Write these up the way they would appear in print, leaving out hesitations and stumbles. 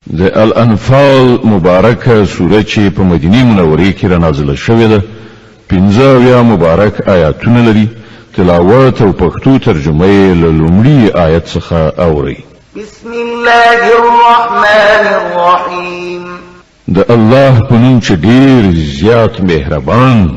د الانفال مبارکه سوره چې په مدینه منوره کې را نازله شوې ده 15 مبارک آیاتونه لري. تلاوت او پښتو ترجمه یې له لومړي آیت څخه اوري. بسم الله الرحمن الرحیم. د الله په نوم چې ډېر زیات مهربان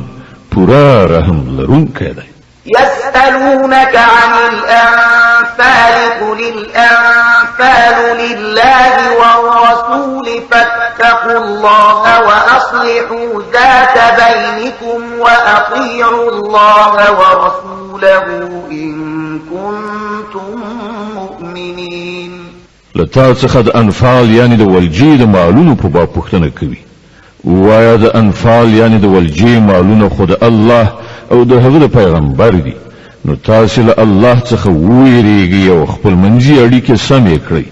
پورا رحم لرونکی دی. يسألونك عن الأنفال قل الأنفال لله والرسول فاتقوا الله وأصلحوا ذات بينكم وأطيعوا الله ورسوله إن كنتم مؤمنين. لتا څخه د انفال یعنی د ولجې د مالونو په باب پوښتنه کوي. وایا د انفال یعنی د ولجې مالونه خود الله او د هغه پیغمبر دي، نو تاسو له الله څخه ویریږئ او خپل منځي اړیکې سمې کړئ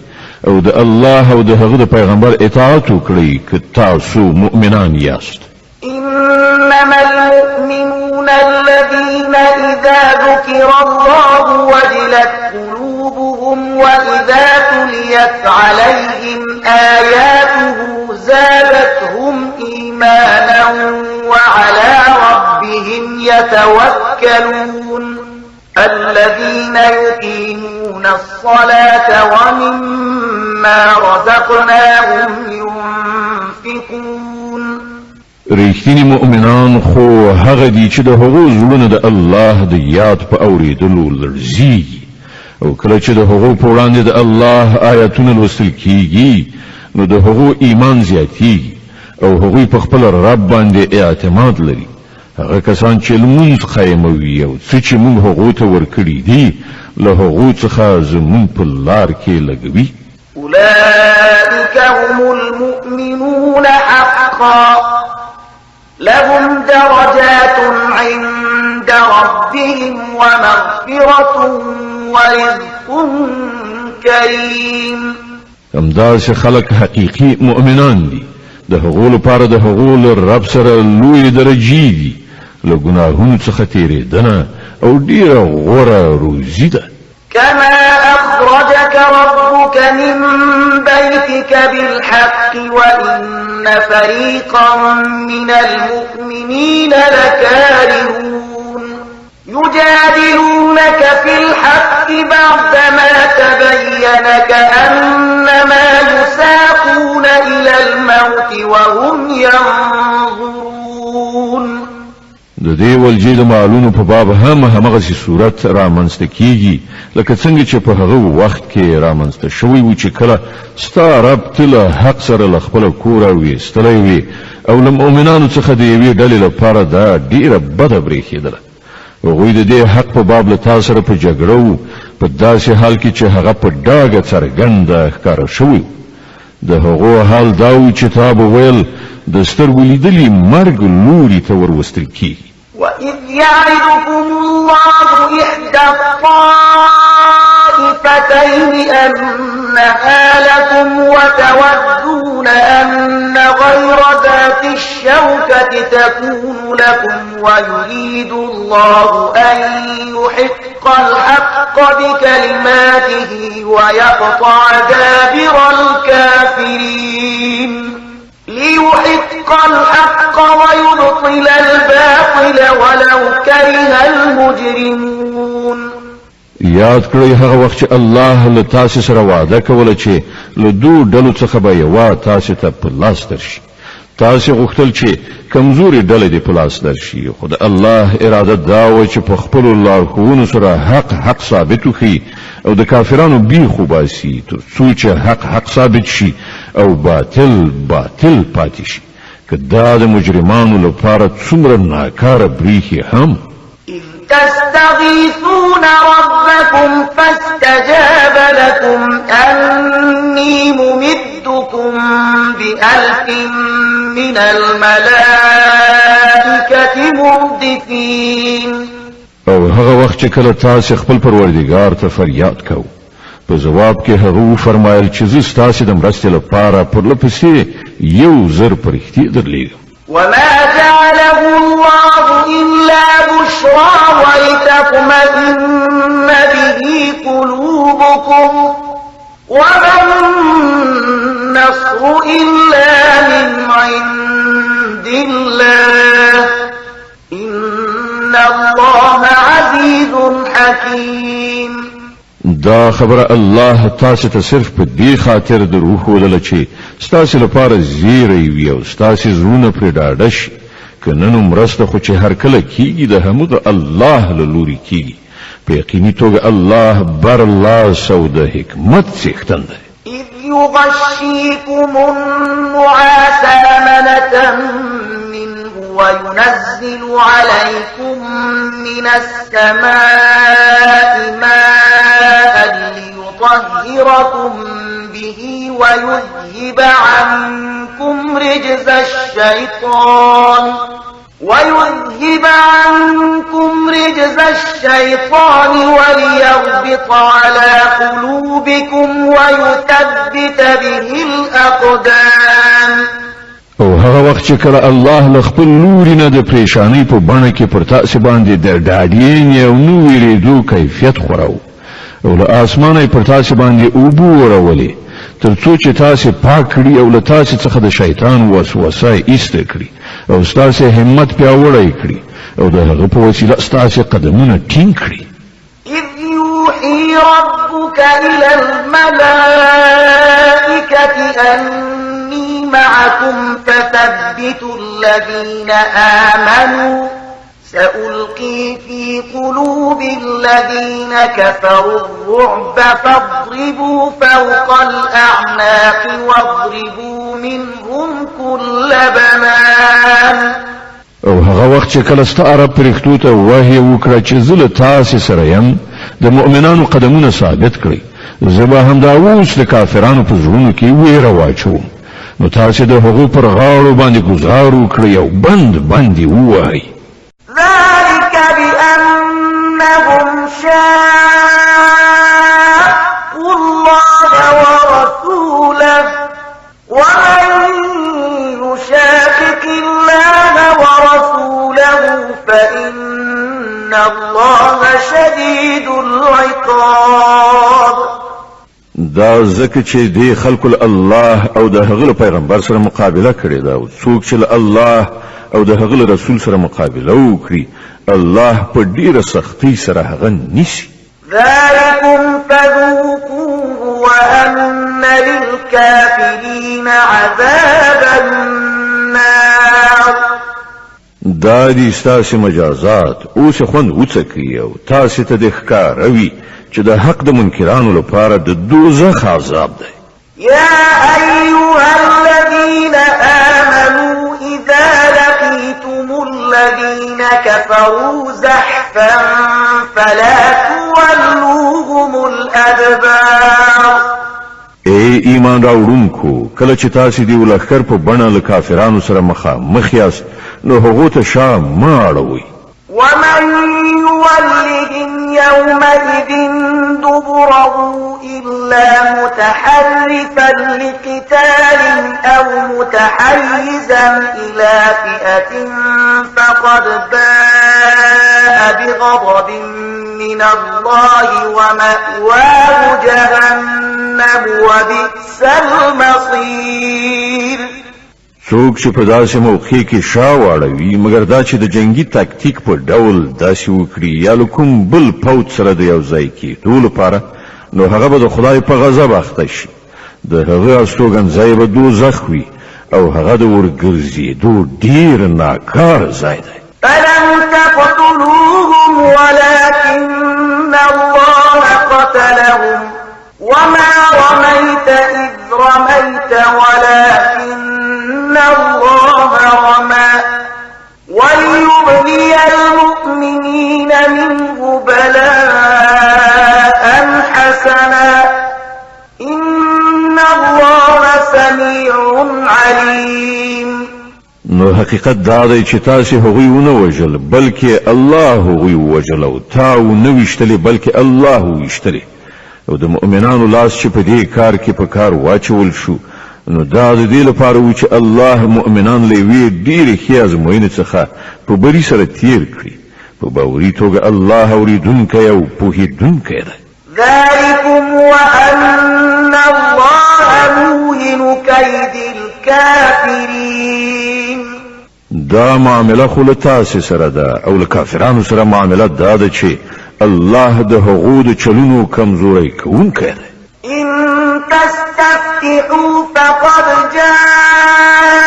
او د الله او د هغه پیغمبر اطاعت وکړئ که تاسو مؤمنان یاست. إنما المؤمنون الذين إذا ذكر الله وجلت قلوبهم وإذا تليت عليهم آياته زادتهم إيمانا وعلى ربهم يتوكلون. الذين يقيمون الصلاة ومما رزقناهم ينفقون. ریښتینی مؤمنان خو هغه دي چې د هغو زړونه د الله د یاد په اورېدلو لړزيږي او کله چې د هغو په وړاندې د الله آیاتونه لوستل کیږي نو د هغو ایمان زیاتیږي او هغوی په خپل رب باندې اعتماد لري. هغه کسان چې لمونځ قایموي او څه چې موږ هغو ته ورکړي دي له هغو څخه زموږ په لار کې لګوي. أولئك هم المؤمنون حقا لهم درجات عند ربهم ومغفرة ورزق كريم. همداسې خلق حقیقي مؤمنان دي. د هغو لپاره د هغو له رب سره لوی درجې دي، له ګناهونو څخه تېرېدنه او ډېره غوره روزي ده. كما أخرجك ربك من بيتك بالحق وإن فريقا من المؤمنين لكارهون. يجادلونك في الحق بعدما تبين كأنما يساقون إلى الموت وهم ينظرون. د دې ولجې د مالونو په باب همغسې صورت رامنځته کیږي لکه څنګه چې په هغه وخت کې رامنځته شوی و چې کله ستا رب ته له حق سره له خپله کوره ویستلی وي او له مؤمنانو څخه د یوې ډلې لپاره دا ډېره بده برېښېدله. هغوی د دې حق په باب له تا سره په جګړه وو په داسې حال کې چې هغه په ډاګه څرګنده ښکاره شوی. د هغو حال دا و چې تا به ویل د سترګو لیدلي مرګ لوري ته وروستل کیږي. وإذ يعدكم الله إحدى الطائفتين أنها لكم وتودون أن غير ذات الشوكة تكون لكم ويريد الله أن يحق الحق بكلماته ويقطع دابر الكافرين. ليحق الحق ويبطل الباطل ولو كره المجرمون. یاد کړئ هغه وخت چې الله له تاسو سره وعده کوله چې له دوه ډلو څخه به یوه تاسو ته په لاس درشي. تاسو غوښتل چې کمزوري ډلې دې په لاس درشي، خو د الله اراده دا و چې په خپلو لارښوونو سره حق ثابت وکړي او د کافرانو بیخ وباسي تر څو چې حق ثابت شي او باطل پاتې شي. که دا د مجرمانو لپاره څومره ناکاره بریښي هم. إذ تستغيثون ربكم فاستجاب لكم أني ممدكم ب1000 من الملائكة مردفين. او هغه وخت چې کله تاسو خپل پروردګار ته فریاد کوئ په جواب کې هغه فرمایل چې زه ستاسو د مرستې لپاره پرلپسې 1000 فرښتې درلېږم. وما جعله الله إلا بشرى ولتطمئن به قلوبكم وما النصر النصر إلا من عند الله إن الله عزيز حكيم. دا خبره الله تاسو ته صرف په دې خاطر دروښودله چې ستاسو لپاره زیری وي او ستاسو زړونه پرې ډاډه شي. که نن مرسته خو چې هر کله کیږي د همد الله له لوري کیږي. په یقیني توګه الله برلاس او د حکمت څښتن دی. إذ يغشيكم النعاس أمنة منه وينزل عليكم من السماء ماء ليطهركم به ويذهب عنكم رجز الشيطان وليربط على قلوبكم ويثبت به الأقدام. او هغه وخت چې کله الله له خپل لوري نه د پریشانی په بڼه کې پر تاسو باندې د ډاډین او نو ویریدو کیفیت خوراو او له اسمانه پر تاسو باندې اوبو ورولې ترڅو چې تاسو پاک کړي او له تاسو څخه د شیطان وسوسه ایسته کړي او تاسو همت پیاوړی کړي او د هغه په وسیله تاسو قدمونه ټینګ کړي. إذ يوحي ربك إلى الملائكة أني معكم فثبتوا الذين آمنوا سألقي في قلوب الذين كفروا الرعب فاضربوا فوق الأعناق واضربوا منهم كل بنان. او هغه وخت چې کله ستاره پرښتو ته وحی وکړه چې زه له تاسو سره یم د مؤمنانو قدمونه ثابت کړئ زه به همدا اوس د کافرانو په زړونو کې ویره واچوم نو تاسو د هغو پر غاړو باندې ګزار وکړئ او بند ووایئ. ذلك بأنهم شاقوا الله ورسوله ومن يشاقق الله ورسوله فإن الله شديد العقاب. دا ځکه چې دی خلکو الله او د هغه پیغمبر سره مقابله کړې ده او څوک چې الله او د هغه رسول سره مقابله وکړي الله په ډیره سختۍ سره هغه نیسي. ذلكم فذوقوه وأن للكافرين عذاب النار. دا دي ستاسو مجازات اوس خوند وڅکي او تاسو ته د ښکاروي چې د حق د منکرانو لپاره د دوزخ عذاب دی. يا أيها الذين آمنوا إذا لقيتم الذين كفروا زحفا فلا تولوهم الأدبار. ای ایمان راوړونکو کله چې تاسو دی ولخر په بڼه له کافرانو سره مخ یاست نو هغه ته شام ما اړوي. ومن يولهم يومئذ دبره إلا متحرفا لقتال أو متحيزا إلى فئة فقد باء بغضب من الله ومأواه جهنم وبئس المصير. څوک چې په داسې موقع کې شاواړوي مګر دا چې د جنگي تاکتیک په ډول داسې وکړي یا کوم بل پوت سره د یو ځای کېدو لپاره نو هغه به د خدای په غضب اخته شي. د هغه استوګنځای به دوزخ وي او هغه د ورګرځېدو ډېر ناکار ځای دی. فلم تقتلوهم ولكن الله قتلهم وما رميت إذ رميت ولكن الله رمى وليبلي المؤمنين منه بلاء حسنا إن الله سميع عليم. نو حقیقت دا دی چې تاسو هغوی ونه وژل بلکې الله هغوی وژل او تاسو نه وشتلې بلکې الله وشتلې او د مؤمنانو لاس چې په دې کار کې په کار واچول شو نو دا د دې لپاره و چې الله مؤمنان له وی ډېرې ښې ازموینې څخه په بری سره تیر کړي. په باوري توګه الله اوریدونکی او پوهیدونکی دی. ذلكم وأن الله وسنوهن كيد الكافرين. دا معامله خو له تاسې سره ده او له کافرانو سره معامله دا ده چې الله د هغو د چلونو کمزوری کوونکی دی. إن تستفتحوا فقد جاءكم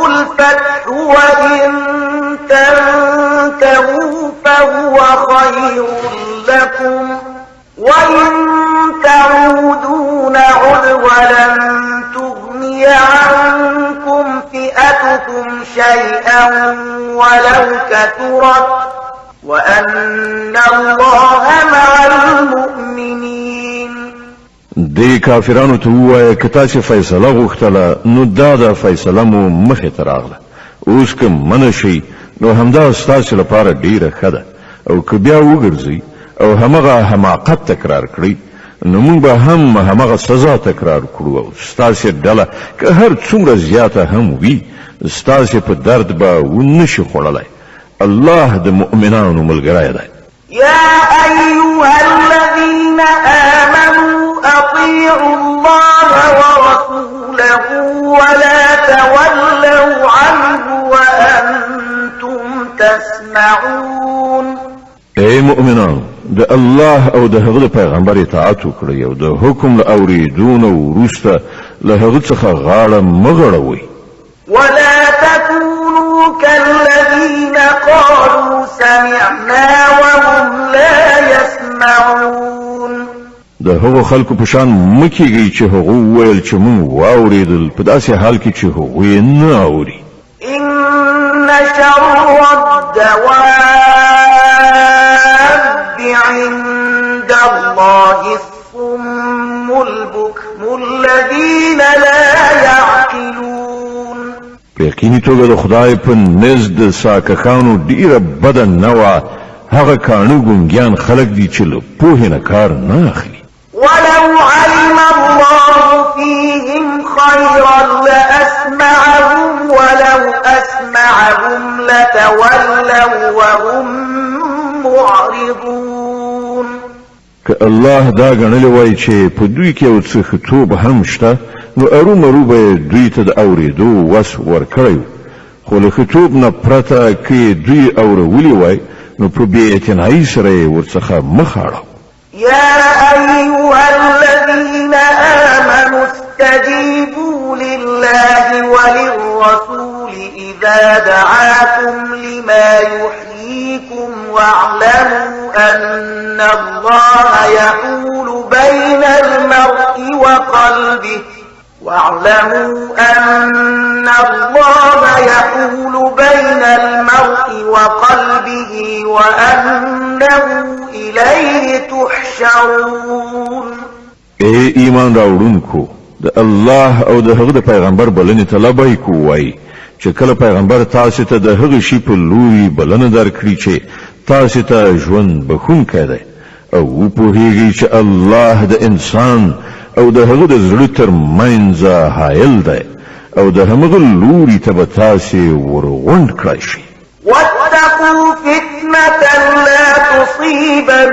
الفتح وإن تنتهوا فهو خير لكم وإن تعودوا نعد ولن تغني عنكم فئتكم شيئا ولو كثرت وأن الله مع المؤمنين. دی کافرانو ته ووایه که تاسې فیصله غوښتله نو دا د فیصله مو مخې ته راغله، اوس که منع شئ نو همدا ستاسې لپاره ډیره ښه ده، او که بیا وګرځئ او همغه حماقت تکرار کړئ نو موږ به هم همغه سزا تکرار کړو او ستاسې ډله که هر څومره زیاته هم وي ستاسې په درد به ونشي خوړلی. الله د مؤمنانو ملګری دی. يا أيها الذين آمنوا أطيعوا الله ورسوله ولا تولوا عنه وأنتم تسمعون. اے مؤمنانو د الله او د هغه پیغمبر اطاعت وکړئ او د حکم له اورېدو نه وروسته له هغه څخه غاړه مه غړوئ. ولا تكونوا كالذين قالوا سمعنا وهم لا يسمعون. د هغو خلکو په شان مه کیږئ چې هغو وویل چې موږ واورېدل په داسې حال کې چې هغوی نه اوري. إن شر الدواب عند الله الصم البكم الذين لا يعقلون. په یقیني توګه د خدای په نزد د ساکخانو ډیره بده نوعه هغه کاڼه ګونګیان خلک دي چې له پوهې نه کار نه اخلي. ولو علم الله فيهم خيرا لأسمعهم ولو أسمعهم لتولوا وهم معرضون. که الله دا ګڼلی وای چې په دوی کې یو څه ښه هم شته نو ارومرو به دوی ته د اورېدو وس ورکړی، خو له ښه نه پرته که دوی اورولي وای نو په بې اعتنایي سره یې ورڅخه مخ اړو. يا أيها الذين آمنوا استجيبوا لله وللرسول إذا دعاكم لما يحييكم واعلموا أن الله يحول بين المرء وقلبه وأنه إليه تحشرون. اے ایمان راوړونکو د الله او د هغه د پیغمبر بلنې ته لبیک وایي چې کله پیغمبر تاسو ته د هغه شی په لوري بلنه درکړي چې تاسو ته ژوند بخښونکی دی او پوهیږي چې الله د انسان او د هغه د زړه تر منځ حایل دی او د همغه لوري ته به تاسو ورغونډ کړئ شي. واتقوا فتنة لا تصيبن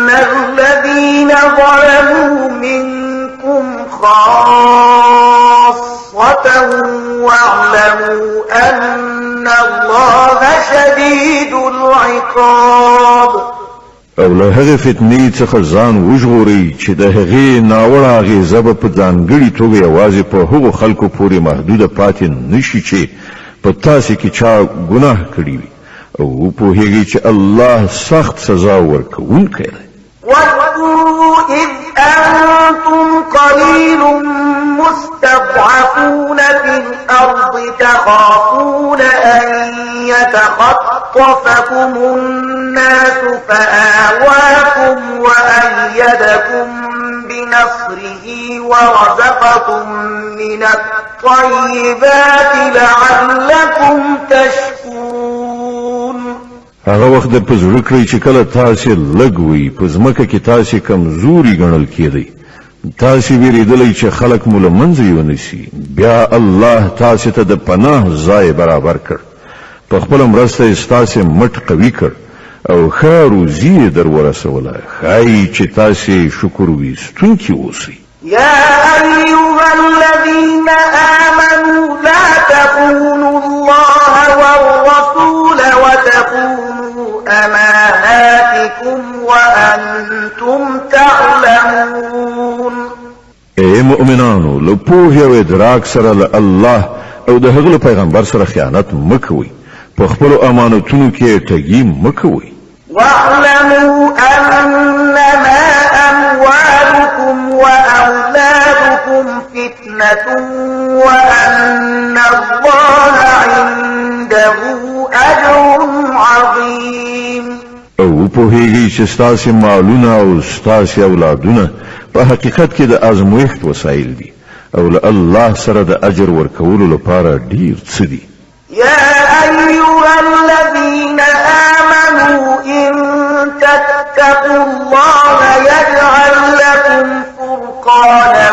الذين ظلموا منكم خاصة واعلموا أن الله شديد العقاب. او له هغه فتنې څخه ځان وژغورئ چې د هغې ناوړه اغېزه به په ځانګړې توګه یوازې په هغو خلکو پورې محدوده پاتې نشي چې په تاسې کې چا ګناه کړی وي او پوهیږي چې الله سخت سزا ورکوونکی دی. واذكروا إذ أنتم قليل مستضعفون في الأرض تخافون أن يتخطفكم الناس فآواكم وأيدكم بنصره ورزقكم من الطيبات لعلكم تشكرون. هغه وخت د پزړه کړی چې کله تاسو لګوي په ځمکه کې تاسو کمزوري ګڼل کېدئ، تاسو ویریدلی چې خلک مو له منځه یونیسي، بیا الله تاسو ته د پناه ځای برابر کړ، په خپل مرسته یې ستاسو مټ قوي کړ او ښه روزي یې در ورسوله. ښایي چې تاسو شکر ویستونکي اوسئ. يا أيها الذين آمنوا لا تخونوا الله والرسول وتخونوا أماناتكم وأنتم تعلمون. اے مؤمنانو له پوهې او ادراک سره له الله او د هغه پیغمبر سره خیانت مکوئ، په خپلو امانتونو کې ټګي مکوئ. واعلموا أنما أموالكم وأولادكم فتنة وأن الله عنده أجر عظيم. او پوهیږي چې ستاسو مالونه او ستاسو اولادونه په حقیقت کې د ازمویښت وسایل دي او له الله سره د اجر ورکولو لپاره ډیر څه دي. يا أيها الذين آمنوا إن تتقوا الله يجعل لكم فرقانا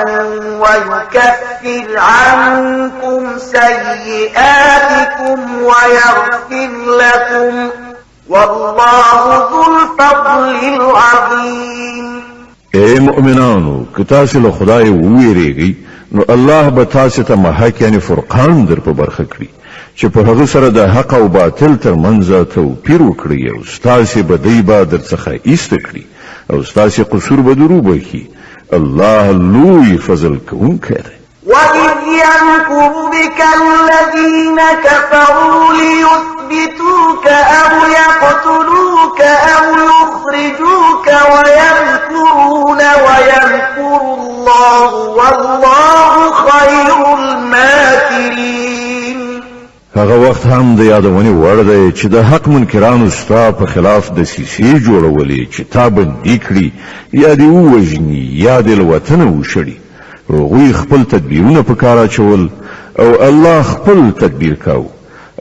ويكفر عنكم سيئاتكم ويغفر لكم والله ذو الفضل العظيم. اے مؤمنانو که تاسو له خدای وویریږئ نو الله به تاسو ته محک یعنی فرقان در په برخه کړي چې په هغه سره د حق او باطل ترمنځ توپیر وکړي او ستاسو بدی به درڅخه ایسته کړي او ستاسو قصور به درو بخي. الله لوی فضل کوونکی دی. وَإِذْ يَمْكُرُ بِكَ الَّذِينَ كَفَرُوا لِيُثْبِتُوكَ أَوْ يَقْتُلُوكَ أَوْ يُخْرِجُوكَ وَيَمْكُرُونَ وَيَمْكُرُ اللَّهُ وَاللَّهُ خَيْرُ الْمَاكِرِينَ. هغه وخت هم د یادونې وړ دی چې د حق منکرانو ستا په خلاف د سیسې جوړولې چې تا بندي کړي یا دې ووژني یا دې له وطنه وشړي. هغوی خپل تدبیرونه په کار اچول او الله خپل تدبیر کاوه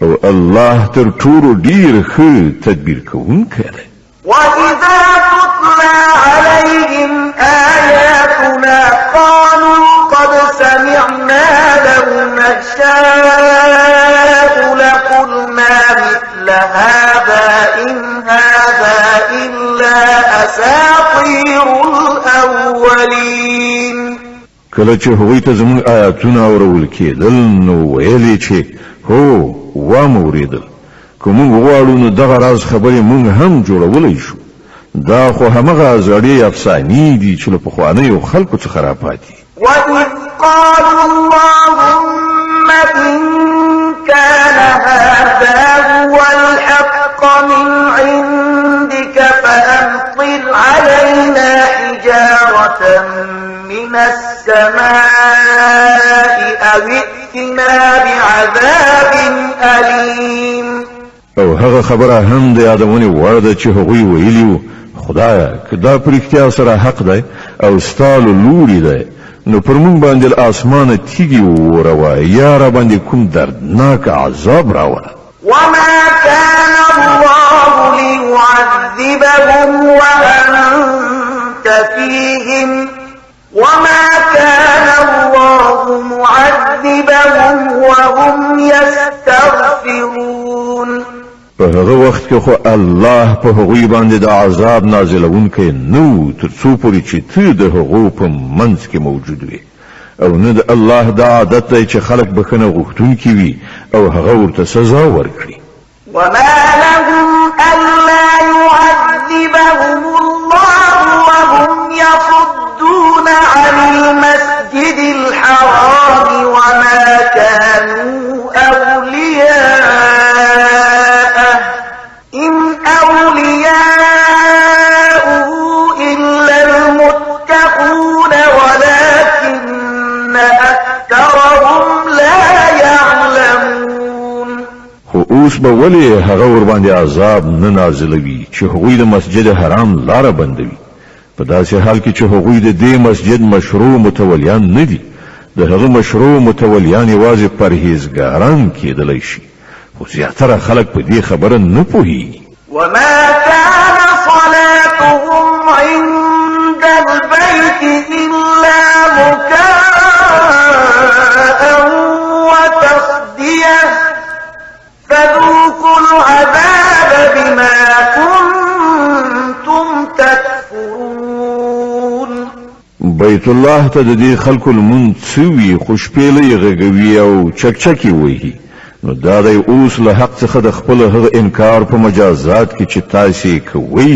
او الله تر ټولو ډیر ښه تدبیر کوونکی دی. وَإِذَا تُتْلَى عَلَيْهِمْ آيَاتُنَا قَالُوا قَدْ سَمِعْنَا لَوْ نَشَاءُ لَقُلْنَا مِثْلَ هَذَا إِنْ هَذَا إِلَّا أَسَاطِيرُ الْأَوَّلِينَ. کله چې هغوی ته زموږ آیاتونه اورول کېدل نو ویلې چې هو واموریدل که موږ غواړو نو دغه راز خبرې موږ هم جوړولی شو. دا خو همغه زړې افسانې دي چې له پخوانیو خلکو څخه راپاتې. وَإِذْ قَالُوا اللَّهُمَّ إِن كَانَ هَذَا هُوَ الْحَقَّ مِنْ عِندِكَ فَأَمْطِرْ عَلَيْنَا حِجَارَةً من السماء أو ائتنا بعذاب أليم. او هغه خبره هم د یادونې وړ ده چې هغوی ویلي وو خدایه که دا په رښتیا سره حق دی او ستا له لورې دی نو پر موږ باندې له اسمانه تیږې ووروه یا راباندې کوم دردناک عذاب راوله. وما كان الله ليعذبهم وأنت فيهم وما كان الله معذبهم وهم يستغفرون. په هغه وخت کې خو الله په هغوی باندې د عذاب نازلونکی نو تر څو پورې چې ته د هغو په منځ کې موجود وي او نه د الله د عادت دی چې خلک بخښنه غوښتونکي وي او هغه ورته سزا ورکړي. وما لهم ألا يعذبهم الله وهم يصدون عن المسجد الحرام وما كانوا أولياءه إن أولياؤه إلا المتقون ولكن أكثرهم لا يعلمون. خو اوس به ولې هغه ور باندې عذاب نه نازلوي چې هغوی د مسجد حرام لاره بندوي په داسې حال کې چې هغوی د دې مسجد مشروع متولیان نه دي. د هغه مشروع متولیان یوازې پرهیزګاران کېدلی شي خو زیاتره خلک په دې خبره نه پوهیږي. وما كان صلاتهم عند البيت إلا مكاء وتصدية فذوقوا العذاب بما كنتم تكفرون. بیت الله ته د دې خلکو لمونځ سوي خوشپېلې غږوي او چکچکې وهي نو دا دی اوس له حق څخه د خپل هغه انکار په مجازات کې چې تاسې کوئ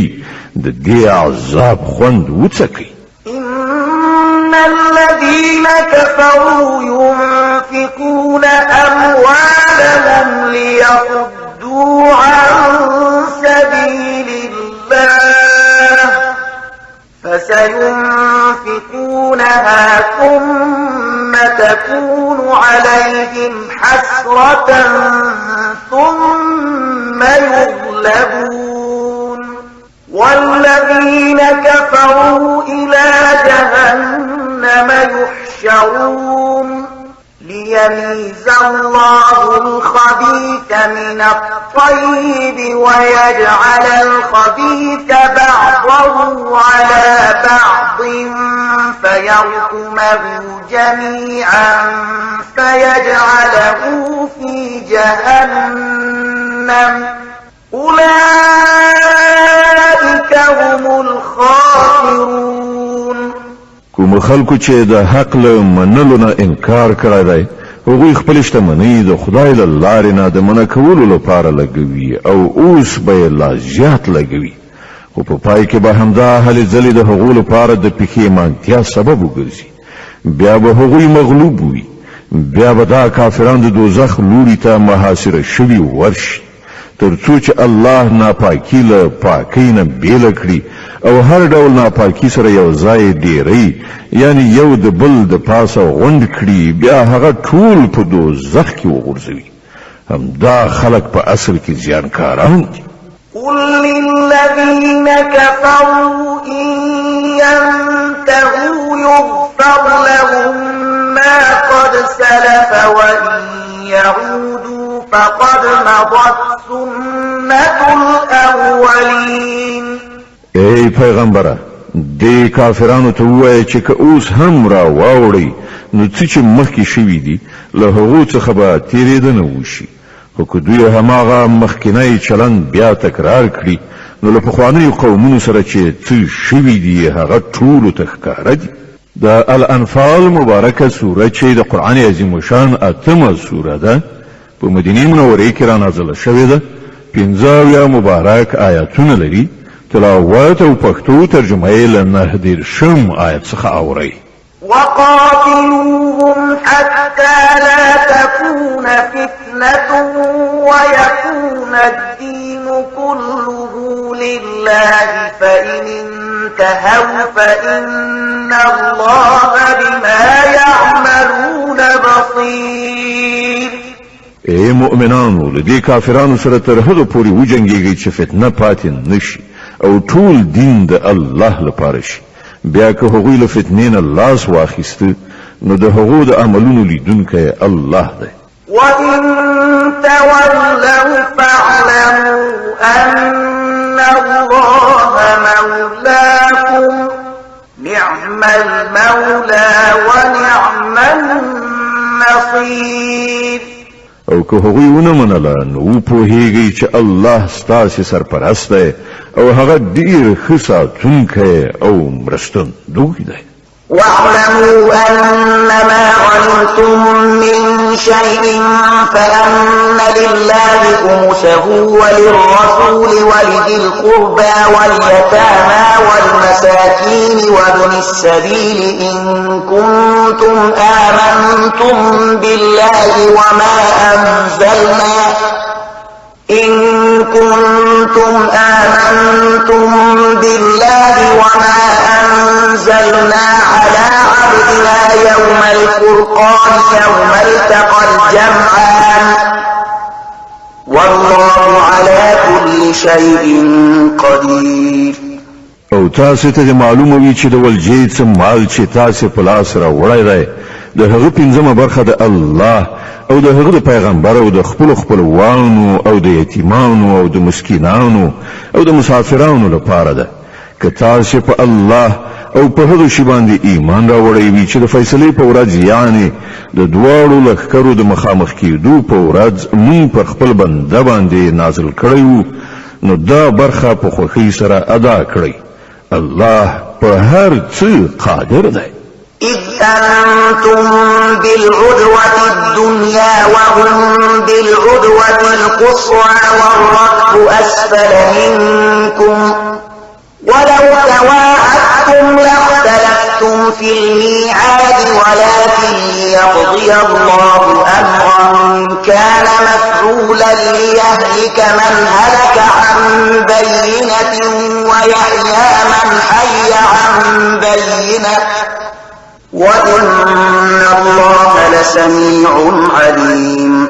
د دې عذاب خوند وڅکئ. إن الذين كفروا ينفقون أموالهم ليصدوا عن سبيل الله فسينفقونها ثم تكون عليهم حسرة ثم يغلبون والذين كفروا إلى جهنم يحشرون ليميز الله الخبيث من الطيب ويجعل الخبيث بعضه على بعض فيركمه جميعا فيجعله في جهنم أولئك هم الخاسرون. کوم خلکو چې د حق له منلو نه انکار کړی دی هغوی خپل شتمنۍ د خدای له لارې نه د منع کولو لپاره لګوي او اوس به یې لا زیات لګوي خو په پای کې به همدا هلې ځلې د هغو لپاره د پښیمانتیا سبب وګرځي. بیا به هغوی مغلوب وي، بیا به دا کافران د دوزخ لوري ته محاصره شوي ورشي تر څو چې الله ناپاکي له پاکۍ نه بیله کړي او هر ډول ناپاکي سره یو ځای ډیری یعنی یو د بل د پاسه غونډ کړي بیا هغه ټول په دوزخ کې وغورځوي. همدا خلک په اصل کې زیانکاران دي. قل للذين كفروا إن ينتهوا يغفر لهم ما قد سلف وإن يعودوا فقد مضت سنة الأولين. ای پیغمبره دې کافرانو ته ووایه چې که اوس هم را واوړئ نو څه چې مخکې شوي دي له هغو څخه به تېرېدنه وشي خو که دوی هماغه مخکینی چلند بیا تکرار کړي نو له پخوانیو قومونو سره چې څه شوي دي هغه ټولو ته ښکاره دي. د الانفال مبارکه سوره چې د قرآن عظیم شان 8مه سوره ده په مدینې منورې کې را نازله شوې ده. 15 مبارک آیاتونه لري. تلاوت او پښتو ترجمه یې له 9 آیت څخه اورئ. وقاتلوهم حتى لا تكون فتنة ويكون الدين كله لله فإن انتهوا فإن الله بما يعملون بصير. ای مؤمنانو لدې کافرانو سره تر هغه پورې وجنګېږئ چې فتنه پاتې نشي او ټول دین د الله لپاره شي. بیا که هغوی له فتنې نه لاس واخیسته نو د هغو د عملونو لیدونکی الله دی. وَإِن تَوَلَّوْا فَاعْلَمُوا أَنَّ اللَّهَ مَوْلَاكُمْ نِعْمَ الْمَوْلَى وَنِعْمَ النَّصِيرُ. او که هغوی ونه منله نو پوهیږئ چې الله ستاسې سرپرست دی او هغه ډیر ښه ساتونکی او مرستندوی دی. واعلموا أنما غنمتم من شيء فأن لله خمسه وللرسول ولذي القربى واليتامى والمساكين وابن السبيل إن كنتم آمنتم بالله وما أنزلنا على عبدنا يوم الفرقان يوم التقى الجمعان والله على كل شيء قدير. او تاسو ته معلومه وي چې د ولجې څه مال چې تاسو په لاس را وړی دی د هغه 5مه برخه د الله او د هغه د پیغمبر او د خپلوانو او د یتیمانو او د مسکینانو او د مسافرانو لپاره ده. که تاسو په الله او په هغه شی باندې ایمان راوړی وي چې د فیصلې په ورځ یعنی د دواړو لښکرو د مخامخ کېدو په ورځ موږ پر خپل بنده باندې نازل کړی وو نو دا برخه په خوښۍ سره ادا کړئ. الله په هر څه قادر دی. إذ أنتم بالعدوة الدنيا وهم بالعدوة القصوى والركب أسفل منكم ولو تواعدتم لاختلفتم في الميعاد ولكن ليقضي الله أمرا كان مفعولا ليهلك من هلك عن بينة ويحيى من حي عن بينة وإن الله لسميع عليم.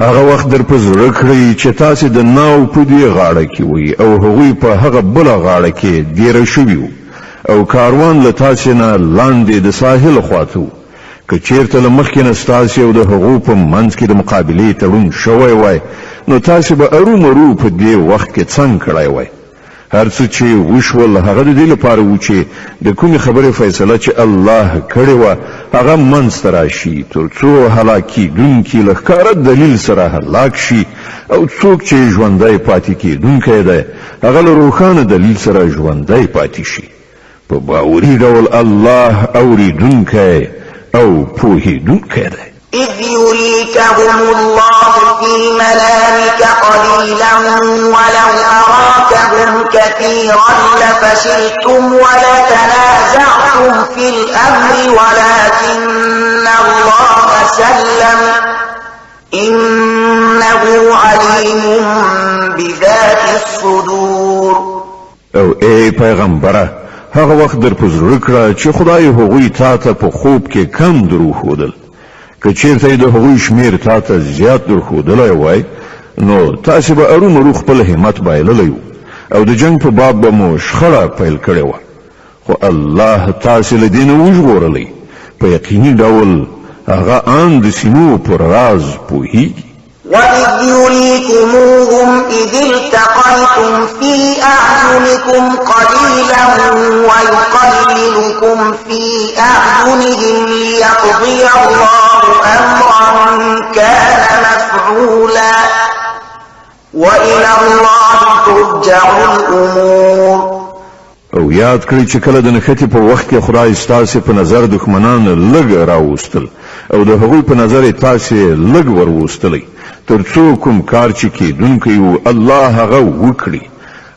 هغه وخت در پزړه کړی چې تاسو د ناو په دې غاړه کې وي او هغوی په هغه بل غاړه کې ډیر شویو او کاروان له تاسو نه لاندې د ساحل خواته که چیرته له مخکې نه تاسو او د هغو په منځ کې د مقابلې تړون شوی وای نو تاسو به ارومرو په دې وخت کې څنګه کړای وای. هر څه چې وشول هغه د دې لپاره و چې د کومې خبرې فیصله چې الله کړې وه هغه منځته راشي تر څو هلاکېدونکي له ښکاره دلیل سره هلاک شي او څوک چې ژوندی پاتې کېدونکی دی هغه له روښانه دلیل سره ژوندی پاتې شي. په باوري ډول الله اوریدونکی او پوهېدونکی دی. إذ يريكهم الله في منامك قليلا ولو أراكهم كثيرا لفشلتم ولتنازعتم في الأمر ولكن الله سلم إنه عليم بذات الصدور. او ای پیغمبره هغه وخت در پزړه کړه چې خدای هغوی تا ته په خوب کې کم دروښودل که چیرته د هغوی شمیر تا ته زیات درښودلی وای نو تاسې به ارومرو خپل همت بایللی او د جنگ په باب به مو شخړه پیل کړې وه خو الله تاسې له دې نه وژغورلی په یقیني ډول هغه ان د سینو پر راز پوهیږي. وَإِذْ يُرِيكُمُوهُمْ إِذِ الْتَقَيْتُمْ فِي أَعْيُنِكُمْ قَلِيلًا وَيُقَلِّلُكُمْ فِي أَعْيُنِهِمْ لِيَقْضِيَ اللَّهُ أَمْرًا كَانَ مَفْعُولًا وَإِلَى اللَّهِ تُرْجَعُ الْأُمُورُ. او یاد کړئ چې کله د نښتې په وخت کې خدای ستاسې په نظر دښمنان لږ راوستل او د هغوی په نظر یې تاسې لږ وروستلی تر څو کوم کار چې کېدونکی و الله هغه وکړي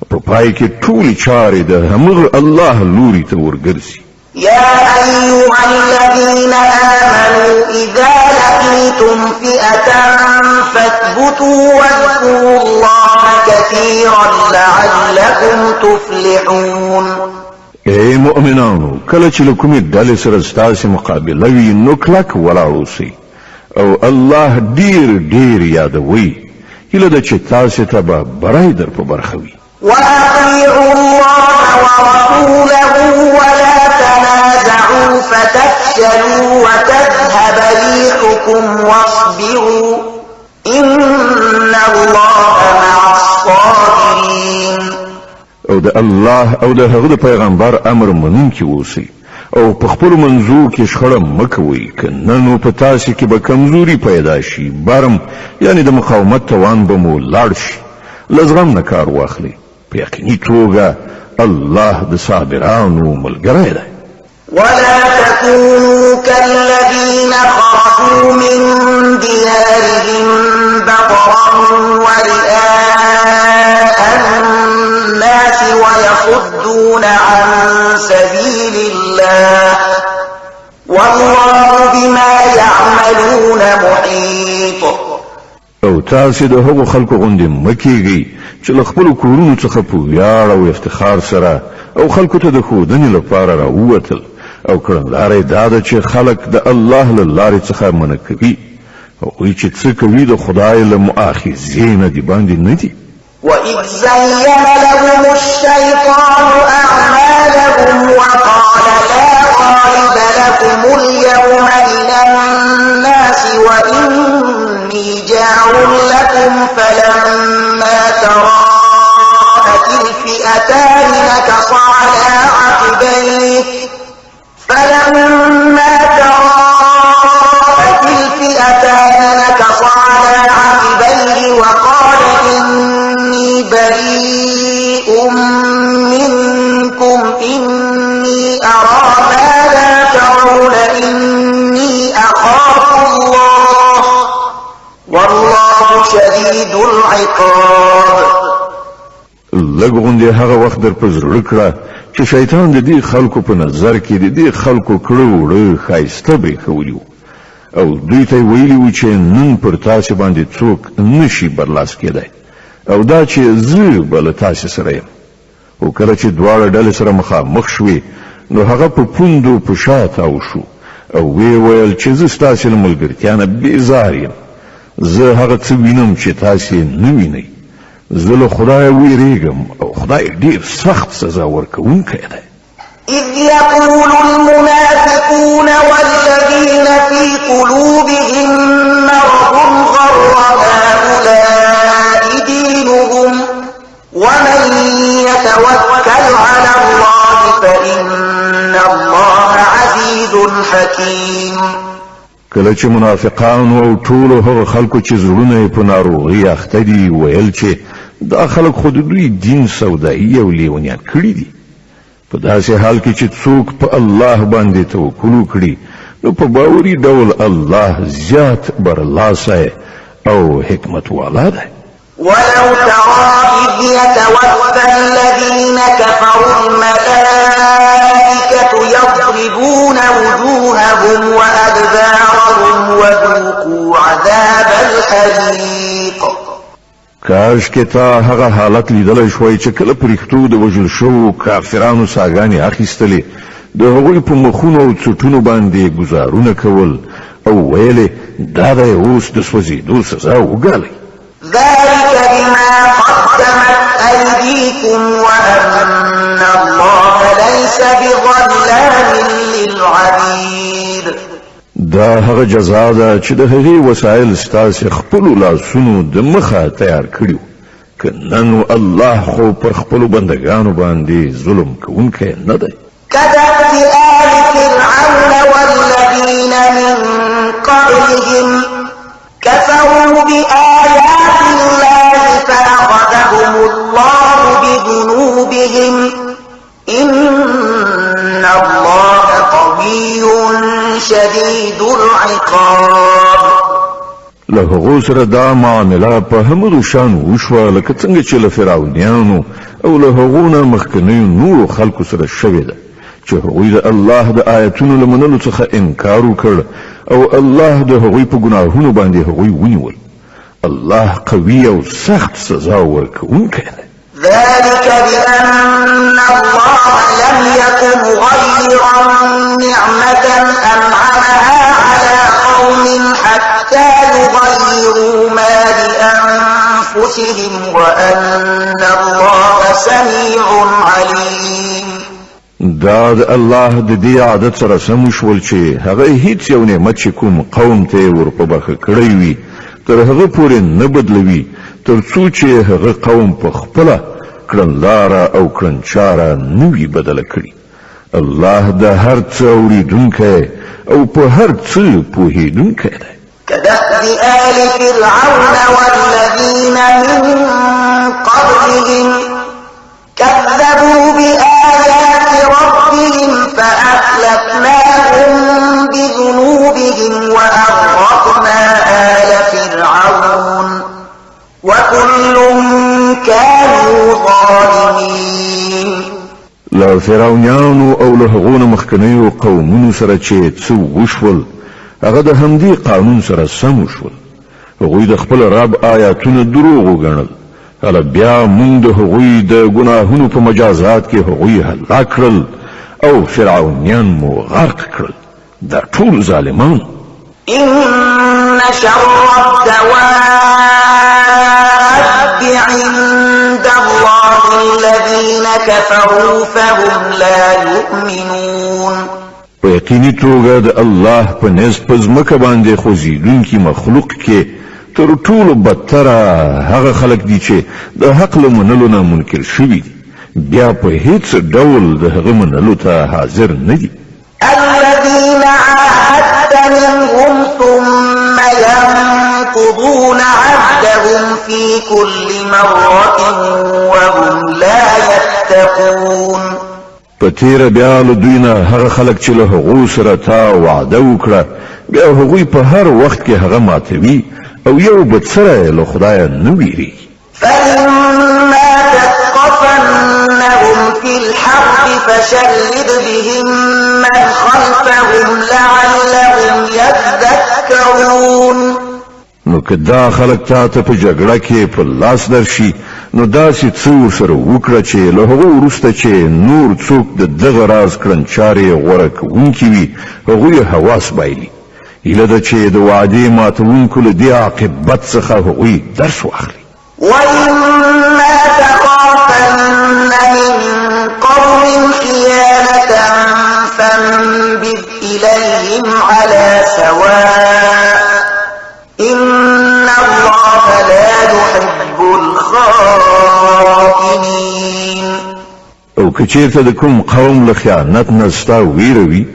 په پای کې ټولې چارې د همغه الله لوري ته ورګرځي. يا أيها الذين آمنوا إذا لقيتم فئة فاثبتوا واذكروا الله كثيرا لعلكم تفلحون. اے مؤمنانو کله چې له کومې ډلې سره ستاسې مقابله وي نو کلک ولاړ اوسئ او الله ډیر ډیر یادوئ هیله ده چې تاسې ته به بری در په برخه وي. وأطيعوا الله ورسوله ولا تنازعوا فتفشلوا وتذهب ريحكم واصبروا إن الله مع الصابرين. او د الله او د هغه د پیغمبر امر منونکي اوسئ او په خپلو منځو کې شخړه مه کوئ که نه نو په تاسې کې به کمزوري پیدا شي برم یعنی د مقاومت توان به مو لاړ شي. له زغم نه کار واخلئ په یقیني توګه الله د صابرانو ملګری دی. ولا تكونوا كالذين خرجوا من ديارهم بطرا ورئاء الناس ويصدون عن سبيل الله والله بما يعملون محيط. او تاسې د هغو خلکو غوندې مه کېږئ چې له خپلو کورونو څخه په ویاړ او افتخار سره او خلکو ته د ښودنې لپاره راووتل او کړنلاره یې دا ده چې خلک د الله له لارې څخه منع کوي هغوی چې څه کوي د خدای له مؤاخذې نه د باندې نه دي. وَإِذْ زَيَّنَ لَهُمُ الشَّيْطَانُ أَعْمَالَهُمْ وَقَالَ لَا غَالِبَ لَكُمُ الْيَوْمَ مِنَ النَّاسِ وَإِنِّي جَارٌ لَكُمْ فَلَمَّا تَرَاءَتِ الْفِئَتَانِ نَكَصَ عَلَى عَقِبَيْهِ وقال إني بريء منكم إني أرى ما لا ترون شديد العقاب. لږ غوندې هغه وخت در په زړه کړه چې شیطان د دې خلکو په نظر کې د دې خلکو کړه وړه ښایسته برېښولي وو او دوی ته ویلي وو چې نن پر تاسې باندې څوک نشي برلاس کېدی او دا چې زه به له تاسې سره یم. او کله چې دواړه ډلې سره مخامخ شوې نو هغه په پوندو په شا تاو شو او وی ویل چې زه ستاسې له ملګرتیا نه بیزار یم. زه هغه څه وینم چې تاسې نه وینئ. زه له خدایه ویریږم او خدای ډېر سخت سزا ورکوونکی دی. إذ يقول المنافقون والذين في قلوبهم مرض غر هؤلاء دينهم ومن يتوكل على الله فإن الله عزيز حكيم. کله چې منافقان او ټول هغه خلکو چې زړونه په ناروغي اخته دي ویل چې دا خلک خود دوی دین سودایي او لیونیان کړی دي. په داسې حال کې چې څوک په الله باندې توکل وکړي نو په باوري ډول الله زیات برلاسی او حکمت والا دی. ولو ترى إذ يتوفى الذين كفروا الملائكة يضربون وجوههم وأدبارهم وذوقوا عذاب الحريق. کاش کې تا هغه حالت لیدلی شوی چې کله پرښتو د وژل شوو کافرانو ساګانې اخیستلې د هغوی په مخونو او څټونو باندې ګزارونه کول او ویلې دا دی اوس د سوځېدو سزا وګالئ. ذلك بما قدمت أيديكم وأن الله ليس بظلام للعبيد. دا هغه جزا ده چې د هغې وسایل ستاسې خپلو لاسونو د مخه تیار کړي وو. که نن الله خو پر خپلو بندګانو باندې ظلم کوونکی نه دی. كدأب آل فرعون والذين من قبلهم كفروا بآيات الله فأخذهم الله بذنوبهم إن الله قوي شديد العقاب. له هغو سره دا معامله په همدو شان وشوه لکه څنګه چې له فرعونیانو او له هغو نه مخکنیو نورو خلکو سره شوې ده چې هغوی د الله د آیتونو له منلو څخه انکار وکړ او الله د هغوی په ګناهونو باندې هغوی ونیول. الله قوي او سخت سزا ورکوونکی دی. ذلك بأن الله لم يكن غيرا نعمة أنعمها على قوم حتى يغيروا ما بأنفسهم وأن الله سميع عليم. دا د الله د دې عادت سره سم شول چې هغه هیڅ یو نعمت چې کوم قوم ته ورپبخه کړی وي تر هغه پورې نه بدلوي تر څو چې هغه قوم په خپله کړنلاره او کړنچاره نه وي بدله کړي. الله د هر څه اورېدونکی او په هر څه پوهېدونکی دی. كدأب آل فرعون والذين من قبلهم كذبوا بآيات ربهم فأهلكناهم بذنوبهم وأغرقنا آل فرعون وكل كانوا ظالمين. له فرعونیانو او له هغو نه مخکنیو قومونو سره چې څه وشول هغه د همدې قانون سره سم وشول. هغوی د خپل رب آیاتونه دروغ وګڼل. هله بیا موږ د هغوی د ګناهونو په مجازات کې هغوی هلاک کړل او فرعونیان مو غرق کړل. دا ټول ظالمان. إن شر الدواب عند الله الذين كفروا فهم لا يؤمنون. په یقیني توګه د الله په نزد په ځمکه باندې خوځېدونکي مخلوق کې تر ټولو بدتره هغه خلک دي چې د حق له منلو نه منکر شوي دي بیا په هیڅ ډول د هغه منلو ته حاضر نه دي. الذين عاهدت منهم ثم ينقضون عهدهم في كل مرة وهم لا يتقون. په تیره بیا له دوی نه هغه خلک چې له هغو سره تا وعده وکړه بیا هغوی په هر وخت کې هغه ماتوي او یو بل سره له خدایه نه ویریږي. فإما تثقفنهم في الحرب فشرد بهم من خلفهم لعلهم يذكرون. نو که دا خلک تا ته په جګړه کې په لاس درشي نو داسې څه ورسره وکړه چې له هغه وروسته چې نور څوک د دغه راز کړنچارې غوره کوونکي وي هغوی حواس بایلي. هیله ده چې د وعدې ماتوونکو له دې عاقبت څخه هغوی درس واخلي. وإما تخافن من قوم خيانة فانبذ إليهم على سواء إن الله لا يحب الخائنين. او که چیرته د کوم قوم له خیانت نه ستا ویره وي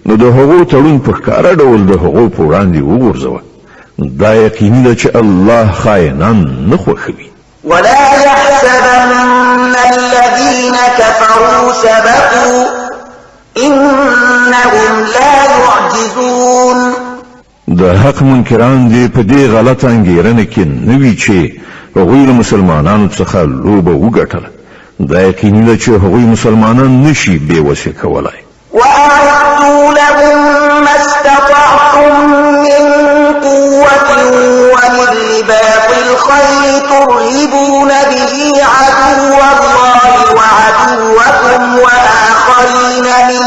نو د هغو تړون په ښکاره ډول د هغو په وړاندې وغورځوه. دا یقیني ده چې الله خائنان نه خوښوي. ولا يحسبن الذين كفروا سبقوا إنهم لا يعجزون. د حق منکران دې په دې غلط انګیرنه کې نه وي چې هغوی له مسلمانانو څخه لوبه وګټله. دا یقیني ده چې هغوی مسلمانان نشي بې وسې کولی. وأعدوا لهم ما استطعتم من قوة ومن رباط الخيل ترهبون به عدو الله وعدوكم وآخرين من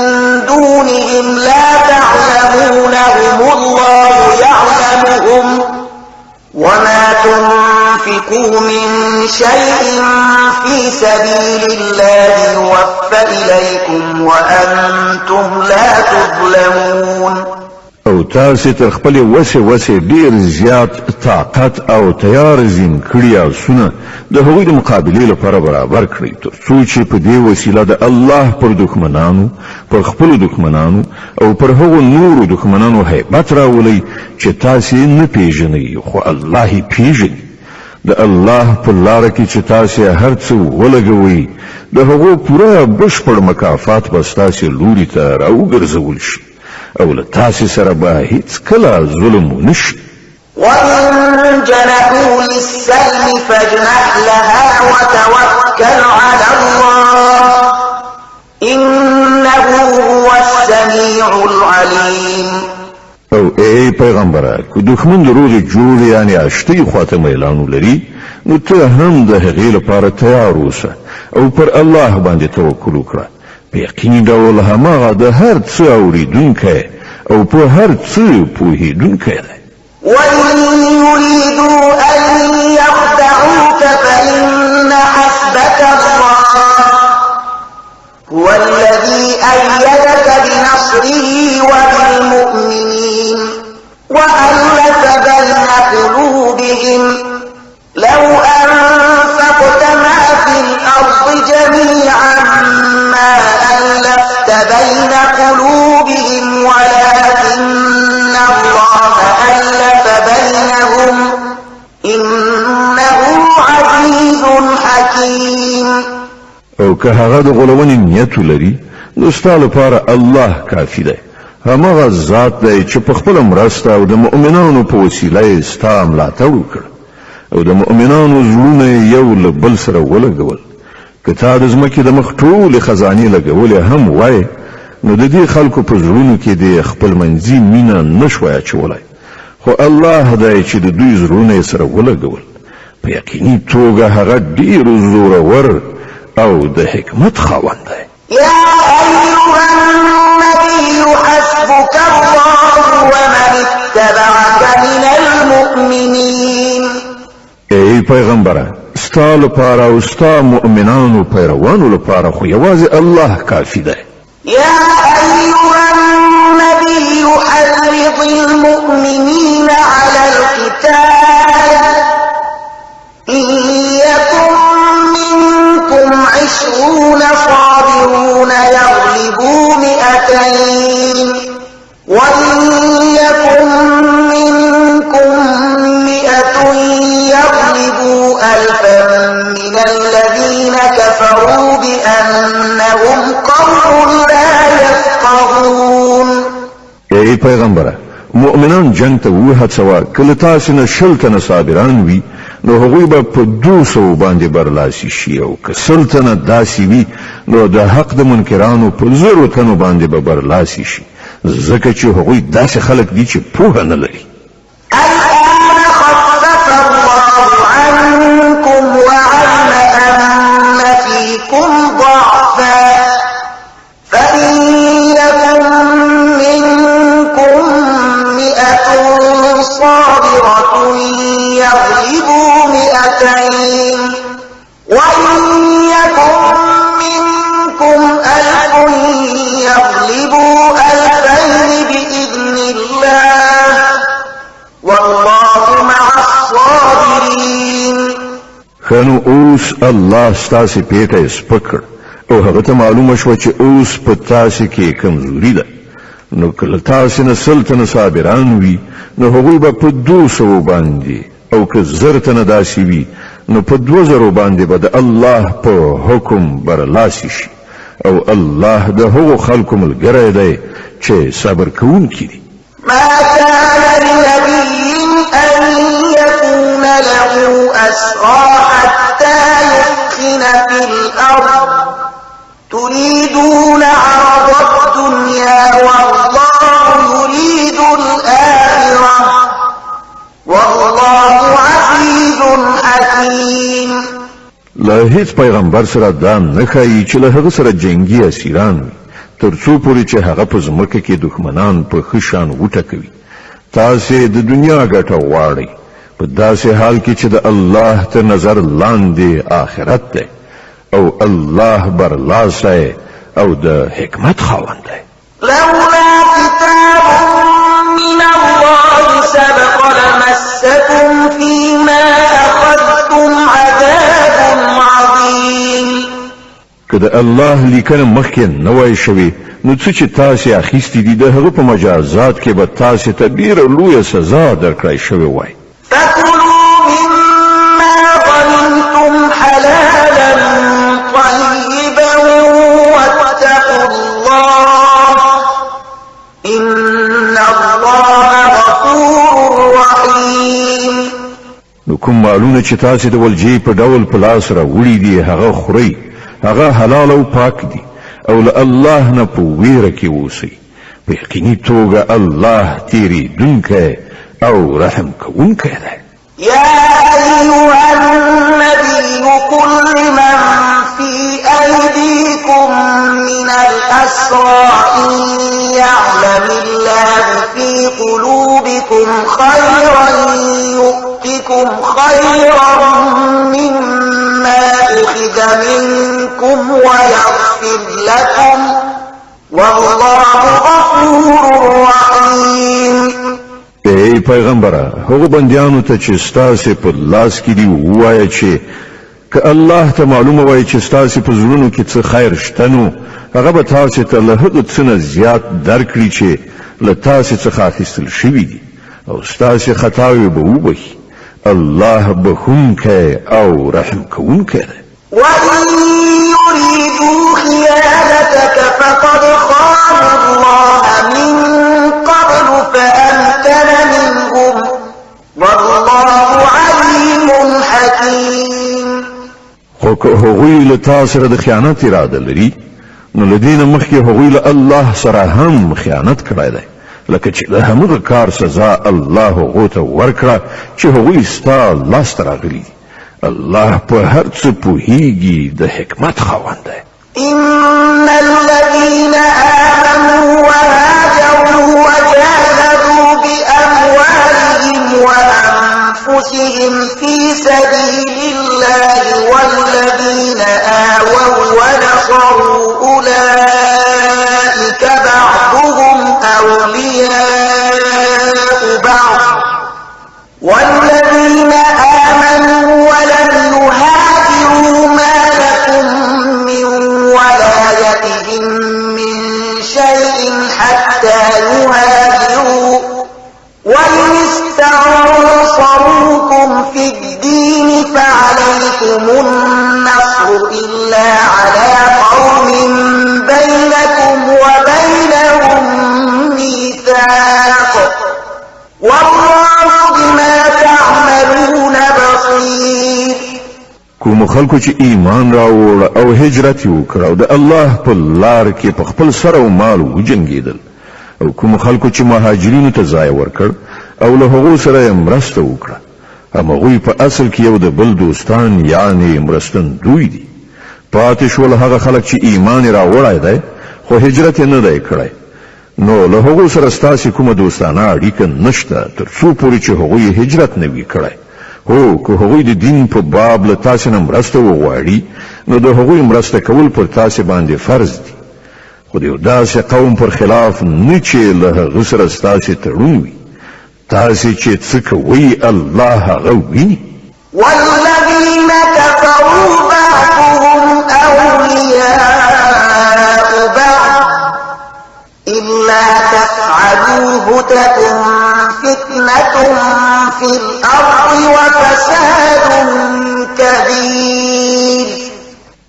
دونهم لا تعلمونهم الله يعلمهم وما تنفقوا من شيء في سبيل الله يوفى إليكم وأنتم لا تظلمون. او تاسې تر خپلې وسې ډېر زیات طاقت او تیار زین کړي آسونه د هغوی د مقابلې لپاره برابر کړئ تر څو چې په دې وسیله د الله پر دښمنانو پر خپلو دښمنانو او پر هغو نورو دښمنانو هیبت راولئ چې تاسې نه پیژنئ خو الله یې پیژني. د الله په لاره کې چې تاسې هر څه ولګوئ د هغو پوره بشپړ مکافات به ستاسې لوري ته راوګرځول شي او له تاسې سره به هیڅکله ظلم ونه شي. وإن جنحوا للسلم فاجنح لها وتوكل على الله إنه هو السميع العليم. او ای پیغمبره که دښمن د روغې جوړې یعنې اشتۍ خواته میلان ولري نو ته هم د هغې لپاره تیار اوسه او پر الله باندې توکل وکړه. په یقیني ډول هماغه د هر څه اورېدونکی او په هر څه پوهېدونکی دی. وإن يريدوا أن يخدعوك فإن حسبك الله هو الذي أيدك بنصره وبالمؤمنين وألف بين قلوبهم لو أنفقت ما في الأرض جميعا ما ألفت بين قلوبهم ولكن الله ألف بينهم إنه عزيز حكيم. او که هغه د غلونې نیت ولري نو ستا لپاره الله کافي دی. هماغه ذات دی چې په خپله مرسته او د مؤمنانو په وسیله یې ستا ملاتړ وکړ او د مؤمنانو زړونه یو له بل سره ولګول. که تا د ځمکې د مخ ټولې خزانې لګولې هم وایې نو د دې خلکو په زړونو کې د خپلمنځي مینه نه شوی اچولی خو الله دی چې د دوی زړونه یې سره ولګول. په یقیني توګه هغه ډېر زورور او د حکمت خاوند دی. يا أيها النبي حسبك الله ومن اتبعك من المؤمنين. ای پیغمبره ستا لپاره او ستا مؤمنانو پیروانو لپاره خو یوازې الله کافي دی. يا أيها النبي حرض المؤمنين على القتال إن يكن منكم 20 صابرون يغلبوا 200 وإن يكن منكم 100 يغلبوا 1000 من الذين كفروا بأنهم قوم لا يفقهون. ای پیغمبره مؤمنان جنگ ته وهڅوه کله تاسو نه شل تنه صابران وي نو هغوی به په 200 باندې برلاسي شي او که سل تنه داسې وي نو د حق د منکرانو په 0 تنو باندې به برلاسي شي ځکه چې هغوی داسې خلک دي چې پوهه نه لري. الآن خفف الله عنكم وعلم أن فيكم ضعفا فإن يكن منكم 100 صابرة يغلبوا 200 وإن يكن منكم 1000 يغلبوا 2000 بإذن الله والله مع الصابرين. خنو اوس الله ستاسو پیټه سپکړ او هغه ته معلومه شو چې اوس په تاسو کې کمزوري ده نو کله تاسو نه سلطنه صابران وي نو هغوی به په 200 باندې او که 1000 تنه داسې وي نو په 2000 باندې به د الله په حکم برلاسي شي او الله د هغو خلکو ملګری دی چې صبر کوونکي دي. ما كان لنبي أن يكون له أسرى حتى يثخن في الأرض تريدون عرض الدنيا والله يريد الآخرة والله عزيز حكيم. له هیڅ پیغمبر سره دا نه ښایي چې له هغه سره جنگي اسیران وي تر څو پورې چې هغه په ځمکه کې دښمنان په ښه شان وټکوي. تاسې د دنیا ګټه غواړئ په داسې حال کې چې د الله تر نظر لاندې آخرت دی او الله برلاسی او د حکمت خاوند دی. لولا كتاب من الله سبق لمسكم فيما أخذتم عذاب عظيم. که د الله لیکنه مخکې نه وای شوې نو څه چې تاسې اخیستي دي د هغه په مجازات کې به تاسې ته ډېره لویه سزا درکړی شوې وای. فكلوا مما غنمتم حلالا طيبا واتقوا الله إن الله غفور رحيم. نو کوم مالونه چې تاسې د ولجې په ډول په لاس راوړي دي هغه خورئ هغه حلال او پاک دي او له الله نه په ویره کې اوسئ په یقیني توګه الله تیریدونکی او رحم کوونکی دی. يا أيها النبي قل لمن في أيديكم من الأسرى إن يعلم الله في قلوبكم خيرا يؤتكم خيرا مما أخذ منكم ويغفر لكم والله غفور رحيم. ای پیغمبره هغه بندیانو ته چې ستاسې په لاس کې دي ووایه چې که الله ته معلومه وای چې ستاسې په زړونو کې څه خیر شته نو هغه به تاسې ته له هغو څه نه زیات درکړي چې له تاسې څخه اخیستل شوي دي او ستاسې خطاوې به وبخي. الله بخونکی او رحم کوونکی دی. وإن يريدوا خيانتك فقد خانوا الله من قبل فأمكن منهم والله عليم حكيم. خو که هغوی له تا سره د خیانت اراده لري نو له دې نه مخکې هغوی له الله سره هم خیانت کړی دی لکه چې د همغه کار سزا الله هغو ته ورکړه چې هغوی ستا لاسته راغلي دي. الله په هر څه پوهیږي د حکمت خاوند دی. إن الذين آمنوا وهاجروا وجاهدوا بأموالهم وأنفسهم في سبيل الله والذين آووا ونصروا أولئك بعضهم أولياء بعض والذين آمنوا ولم يهاجروا ما لكم من ولايتهم من شيء حتى يهاجروا وإن استنصروكم في الدين فعليكم النصر إلا على قوم بينكم وبينهم ميثاق والله بما تعملون بصير. کوم خلکو چې ایمان راوړ او هجرت وکړ او د الله په لار کې په خپل سر او مال وجنګیدل او کوم خلکو چې مهاجرینو ته ځای ورکړ او له هغو سره مرسته وکړه هغوی په اصل کې یو د بل دوستان یعنی مرستندوی دي. پاتې شول هغه خلک چې ایمان راوړی دی خو هجرت نه دی کړی نو له هغو سره ستاسې کومه دوستانه اړیکه نشته تر څو پورې چې هغوی هجرت نه وي کړی. هو که هغوی د دین په باب له تاسې نه مرسته وغواړي نو د هغوی مرسته کول پر تاسې باندې فرض دي خو د یو داسې قوم پر خلاف نه چې له هغه سره ستاسې تړون وي. تاسې چې څه کوئ الله هغه ویني. والذين كفروا بعضهم أولياء بعض إلا تفعلوه تكن فتنة في الأرض وفساد كبير.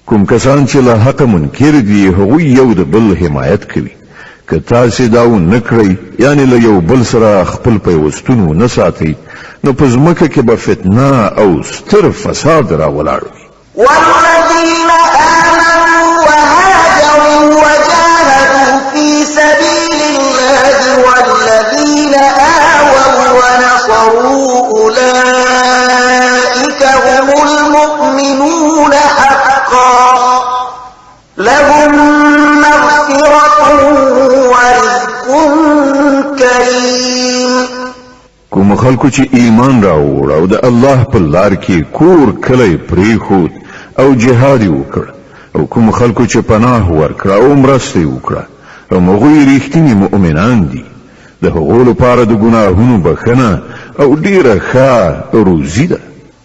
کوم کسان چې له حق منکر دي هغوی یو د بل حمایت کوي که تاسې دا ونه کړئ یعنی له یو بل سره خپل پیوستون ونه ساتئ نو په ځمکه کې به فتنه او ستر فساد راولاړ وي. والذين آمنوا وهاجروا وجاهدوا في سبيل الله والذين آووا ونصروا أولئك هم المؤمنون حقا لهم مغفرة ورزق كريم. کوم خلکو چې ایمان راوړ او د الله په لار کې کور کلی پریښود او جهاد وکړ او کوم خلکو چې پناه ورکړه او مرسته وکړه او هغوی ریښتیني مؤمنان دي د هغو لپاره د ګناهونو بخښنه او ډیره ښه روزي ده.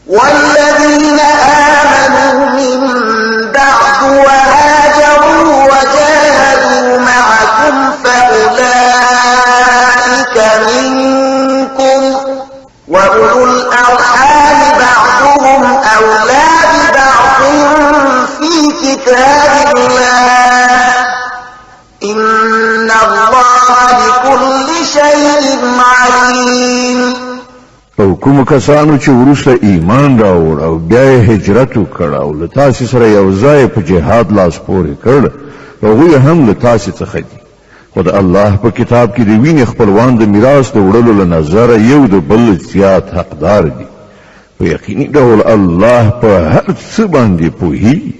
والذين آمنوا من بعد وهاجروا وجاهدوا معكم فأولئك منكم وأولو الأرحام بعضهم أولى ببعض في كتاب الله إن الله بكل شيء عليم. او کوم کسانو چې وروسته ایمان راوړ او بیا هجرت وکړ او له تاسې سره یو ځای په جهاد لاس پورې کړ هغوی هم له تاسې څخه دي خو د الله په کتاب کې د وینې خپلوان د میراث د وړلو له نظره یو د بل زیات حقدار دي. په یقیني ډول الله په هر څه باندې پوهیږي.